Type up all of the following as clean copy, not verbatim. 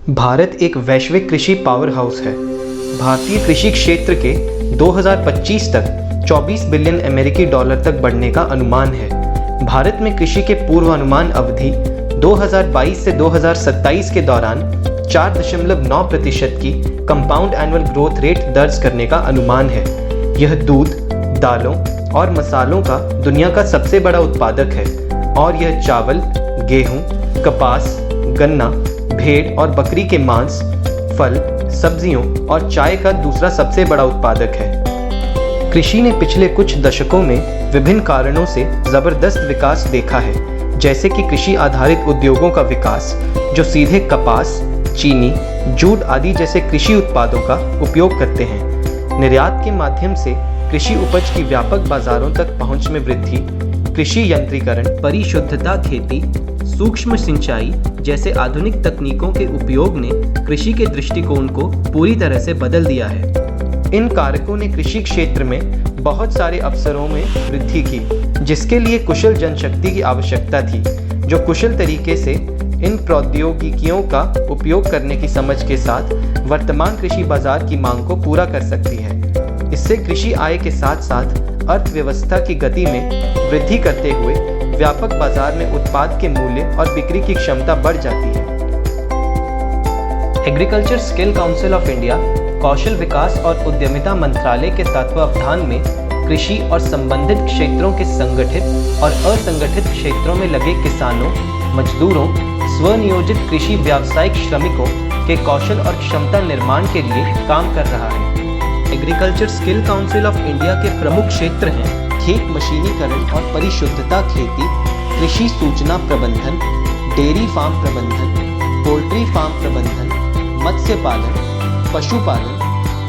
भारत एक वैश्विक कृषि पावर हाउस है। भारतीय कृषि क्षेत्र के 2025 तक 24 बिलियन अमेरिकी डॉलर तक बढ़ने का अनुमान है। भारत में कृषि के पूर्वानुमान अवधि 2022 से 2027 के दौरान 4.9% की कंपाउंड एनुअल ग्रोथ रेट दर्ज करने का अनुमान है। यह दूध, दालों और मसालों का दुनिया का सबसे बड़ा उत्पादक है और यह चावल, गेहूं, कपास, गन्ना, भेड़ और बकरी के मांस, फल, सब्जियों और चाय का दूसरा सबसे बड़ा उत्पादक है। कृषि ने पिछले कुछ दशकों में विभिन्न कारणों से जबरदस्त विकास देखा है, जैसे कि कृषि आधारित उद्योगों का विकास जो सीधे कपास, चीनी, जूट आदि जैसे कृषि उत्पादों का उपयोग करते हैं। निर्यात के माध्यम से कृषि उपज की व्यापक बाजारों तक पहुंच में वृद्धि, कृषि यंत्रीकरण, परिशुद्धता खेती, सूक्ष्म सिंचाई जैसे आधुनिक तकनीकों के उपयोग ने कृषि के दृष्टिकोण को पूरी तरह से बदल दिया है। इन कारकों ने कृषि क्षेत्र में बहुत सारे अवसरों में वृद्धि की, जिसके लिए कुशल जनशक्ति की आवश्यकता थी, जो कुशल तरीके से इन प्रौद्योगिकियों का उपयोग करने की समझ के साथ वर्तमान कृषि बाजार की मांग को पूरा कर सकती है। इससे कृषि आय के साथ साथ अर्थव्यवस्था की गति में वृद्धि करते हुए व्यापक बाजार में उत्पाद के मूल्य और बिक्री की क्षमता बढ़ जाती है। Agriculture skill council of India कौशल विकास और उद्यमिता मंत्रालय के तत्वावधान में कृषि और संबंधित क्षेत्रों के संगठित और असंगठित क्षेत्रों में लगे किसानों, मजदूरों, स्वनियोजित कृषि व्यावसायिक श्रमिकों के कौशल और क्षमता निर्माण के लिए काम कर रहा है। Agriculture skill council of India के प्रमुख क्षेत्र हैं खेत मशीनीकरण और परिशुद्धता खेती, कृषि सूचना प्रबंधन, डेयरी फार्म प्रबंधन, पोल्ट्री फार्म प्रबंधन, मत्स्य पालन, पशुपालन,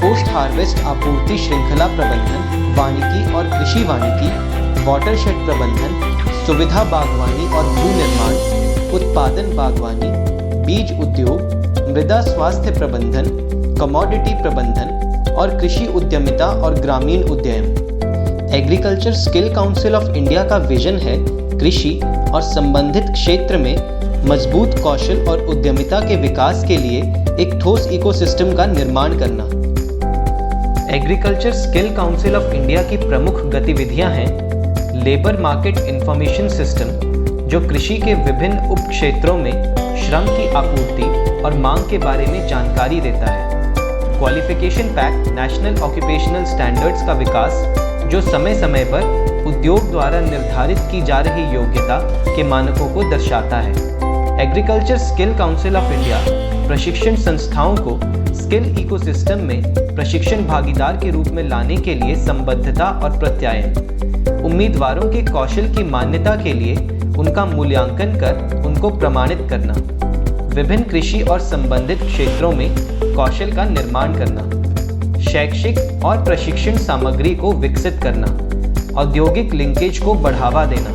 पोस्ट हार्वेस्ट आपूर्ति श्रृंखला प्रबंधन, वानिकी और कृषि वानिकी, वाटरशेड प्रबंधन, सुविधा बागवानी और भू निर्माण, उत्पादन बागवानी, बीज उद्योग, मृदा स्वास्थ्य प्रबंधन, कमोडिटी प्रबंधन और कृषि उद्यमिता और ग्रामीण उद्यम। Agriculture skill council of India का विजन है कृषि और संबंधित क्षेत्र में मजबूत कौशल और उद्यमिता के विकास के लिए एक ठोस इकोसिस्टम का निर्माण करना। Agriculture skill council of India की प्रमुख गतिविधियां हैं लेबर मार्केट इंफॉर्मेशन सिस्टम, जो कृषि के विभिन्न उप क्षेत्रों में श्रम की आपूर्ति और मांग के बारे में जानकारी देता है। Qualification pack national occupational standards का विकास, जो समय समय पर उद्योग द्वारा निर्धारित की जा रही योग्यता के मानकों को दर्शाता है। Agriculture skill council of India प्रशिक्षण संस्थाओं को स्किल इकोसिस्टम में प्रशिक्षण भागीदार के रूप में लाने के लिए संबद्धता और प्रत्यायन, उम्मीदवारों के कौशल की मान्यता के लिए उनका मूल्यांकन कर उनको प्रमाणित करना, विभिन्न कृषि और संबंधित क्षेत्रों में कौशल का निर्माण करना, शैक्षिक और प्रशिक्षण सामग्री को विकसित करना, औद्योगिक लिंकेज को बढ़ावा देना,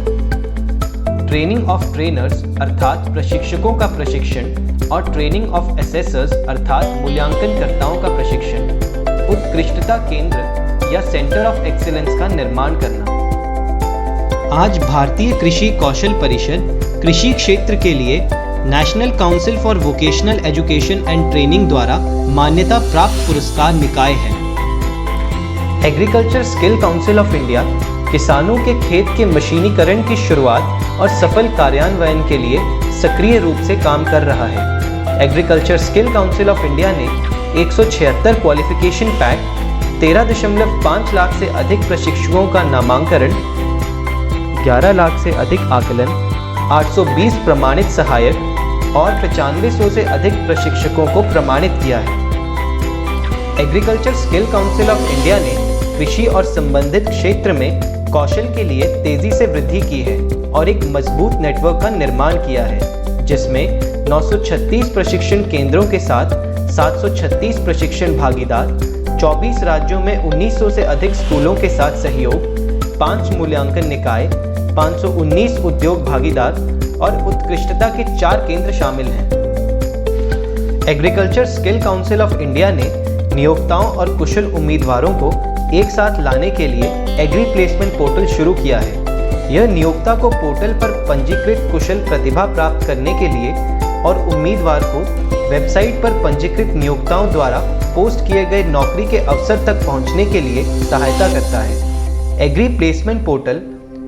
ट्रेनिंग ऑफ ट्रेनर्स अर्थात प्रशिक्षकों का प्रशिक्षण और ट्रेनिंग ऑफ असेसर्स अर्थात मूल्यांकनकर्ताओं का प्रशिक्षण, उत्कृष्टता केंद्र या सेंटर ऑफ एक्सीलेंस का निर्माण करना। आज भारतीय कृषि कौशल परिषद कृषि क्षेत्र के लिए national council for vocational education and training द्वारा मान्यता प्राप्त पुरस्कार निकाय है। Agriculture skill council of India किसानों के खेत के मशीनीकरण की शुरुआत और सफल कार्यान्वयन के लिए सक्रिय रूप से काम कर रहा है। Agriculture skill council of India ने 176 क्वालिफिकेशन पैक, 13.5 लाख से अधिक प्रशिक्षकों का नामांकन, 11 लाख से अधिक आकलन, 820 प्रमाणित सहायक और 9500 से अधिक प्रशिक्षकों को प्रमाणित किया है। Agriculture skill council of India ने कृषि और संबंधित क्षेत्र में कौशल के लिए तेजी से वृद्धि की है और एक मजबूत नेटवर्क का निर्माण किया है, जिसमें 936 प्रशिक्षण केंद्रों के साथ 736 प्रशिक्षण भागीदार, 24 राज्यों में 1900 से अधिक स्कूलों के साथ सहयोग, 5 मूल्यांकन निकाय, 519 उद्योग भागीदार और उत्कृष्टता के 4 केंद्र शामिल हैं। Agriculture skill council of India ने नियोक्ताओं और कुशल उम्मीदवारों को एक साथ लाने के लिए एग्री प्लेसमेंट पोर्टल शुरू किया है। यह नियोक्ता को पोर्टल पर पंजीकृत कुशल प्रतिभा प्राप्त करने के लिए और उम्मीदवार को वेबसाइट पर पंजीकृत नियोक्ताओं द्वारा पोस्ट किए गए नौकरी के अवसर तक पहुंचने के लिए सहायता करता है। एग्री प्लेसमेंट पोर्टल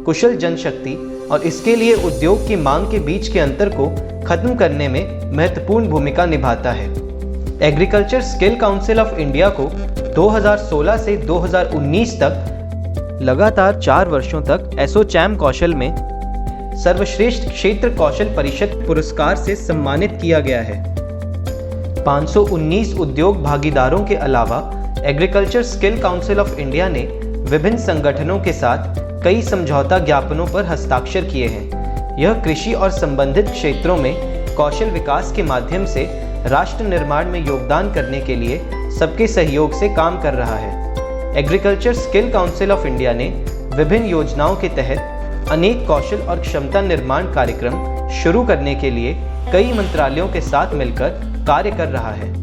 कुशल जनशक्ति और इसके लिए उद्योग की मांग के बीच के अंतर को खत्म करने में महत्वपूर्ण भूमिका निभाता है। Agriculture skill council of India को 2016 से 2019 तक लगातार 4 वर्षों तक एसोचैम कौशल में सर्वश्रेष्ठ क्षेत्र कौशल परिषद पुरस्कार से सम्मानित किया गया है। 519 उद्योग भागीदारों के अलावा agriculture skill council of India ने विभिन्न संगठनों के साथ कई समझौता ज्ञापनों पर हस्ताक्षर किए हैं। यह कृषि और संबंधित क्षेत्रों में कौशल विकास के माध्यम से राष्ट्र निर्माण में योगदान करने के लिए सबके सहयोग से काम कर रहा है। Agriculture skill council of India ने विभिन्न योजनाओं के तहत अनेक कौशल और क्षमता निर्माण कार्यक्रम शुरू करने के लिए कई मंत्रालयों के साथ मिलकर कार्य कर रहा है।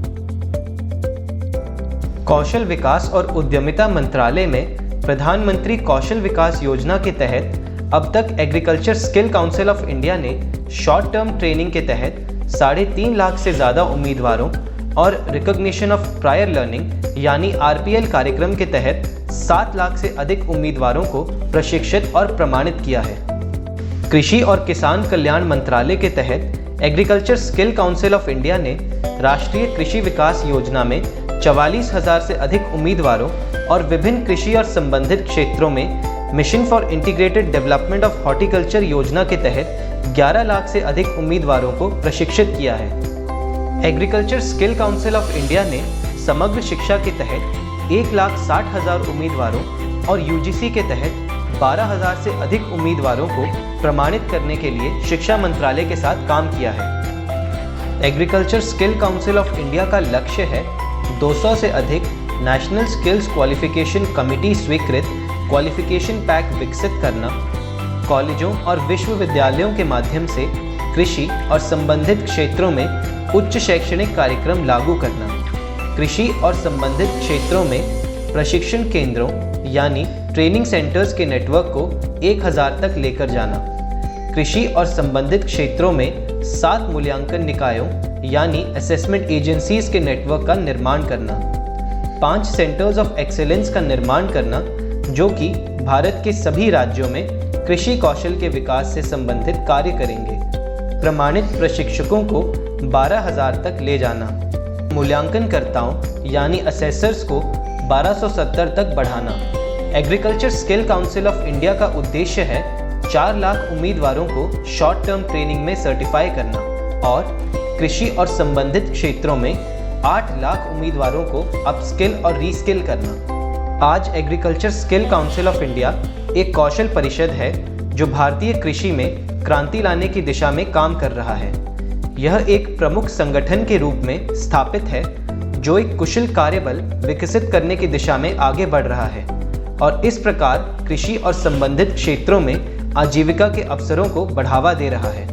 कौशल विकास और उद्यमिता मंत्रालय में प्रधानमंत्री कौशल विकास योजना के तहत अब तक agriculture skill council of India ने शॉर्ट टर्म ट्रेनिंग के तहत 3.5 लाख से ज़्यादा उम्मीदवारों और रिकॉग्निशन ऑफ प्रायर लर्निंग यानी RPL कार्यक्रम के तहत 7 लाख से अधिक उम्मीदवारों को प्रशिक्षित और प्रमाणित किया है। कृषि और किसान कल्याण मंत्रालय के तहत agriculture skill council of India ने राष्ट्रीय कृषि विकास योजना में 44,000 से अधिक उम्मीदवारों और विभिन्न कृषि और संबंधित क्षेत्रों में mission for integrated development of horticulture योजना के तहत 11 लाख से अधिक उम्मीदवारों को प्रशिक्षित किया है। Agriculture skill council of India ने समग्र शिक्षा के तहत 1,60,000 उम्मीदवारों और UGC के तहत 12,000 से अधिक उम्मीदवारों को प्रमाणित करने के लिए शिक्षा मंत्रालय के साथ काम किया है। Agriculture skill council of India का लक्ष्य है 200 से अधिक नेशनल स्किल्स क्वालिफिकेशन कमिटी स्वीकृत क्वालिफिकेशन पैक विकसित करना, कॉलेजों और विश्वविद्यालयों के माध्यम से कृषि और संबंधित क्षेत्रों में उच्च शैक्षणिक कार्यक्रम लागू करना, कृषि और संबंधित क्षेत्रों में प्रशिक्षण केंद्रों यानी ट्रेनिंग सेंटर्स के नेटवर्क को 1000 तक लेकर जाना, कृषि और संबंधित क्षेत्रों में 7 मूल्यांकन निकायों यानी असेसमेंट एजेंसीज के नेटवर्क का निर्माण करना, 5 सेंटर्स ऑफ एक्सीलेंस का निर्माण करना जो कि भारत के सभी राज्यों में कृषि कौशल के विकास से संबंधित कार्य करेंगे, प्रमाणित प्रशिक्षकों को 12,000 तक ले जाना, मूल्यांकनकर्ताओं यानी असेसर्स को 1270 तक बढ़ाना। Agriculture skill council of India का उद्देश्य है 4 लाख उम्मीदवारों को शॉर्ट टर्म ट्रेनिंग में सर्टिफाई करना और कृषि और संबंधित क्षेत्रों में 8 लाख उम्मीदवारों को अपस्किल और रीस्किल करना। आज agriculture skill council of India एक कौशल परिषद है जो भारतीय कृषि में क्रांति लाने की दिशा में काम कर रहा है। यह एक प्रमुख संगठन के रूप में स्थापित है जो एक कुशल कार्यबल विकसित करने की दिशा में आगे बढ़ रहा है और इस प्रकार कृषि और संबंधित क्षेत्रों में आजीविका के अवसरों को बढ़ावा दे रहा है।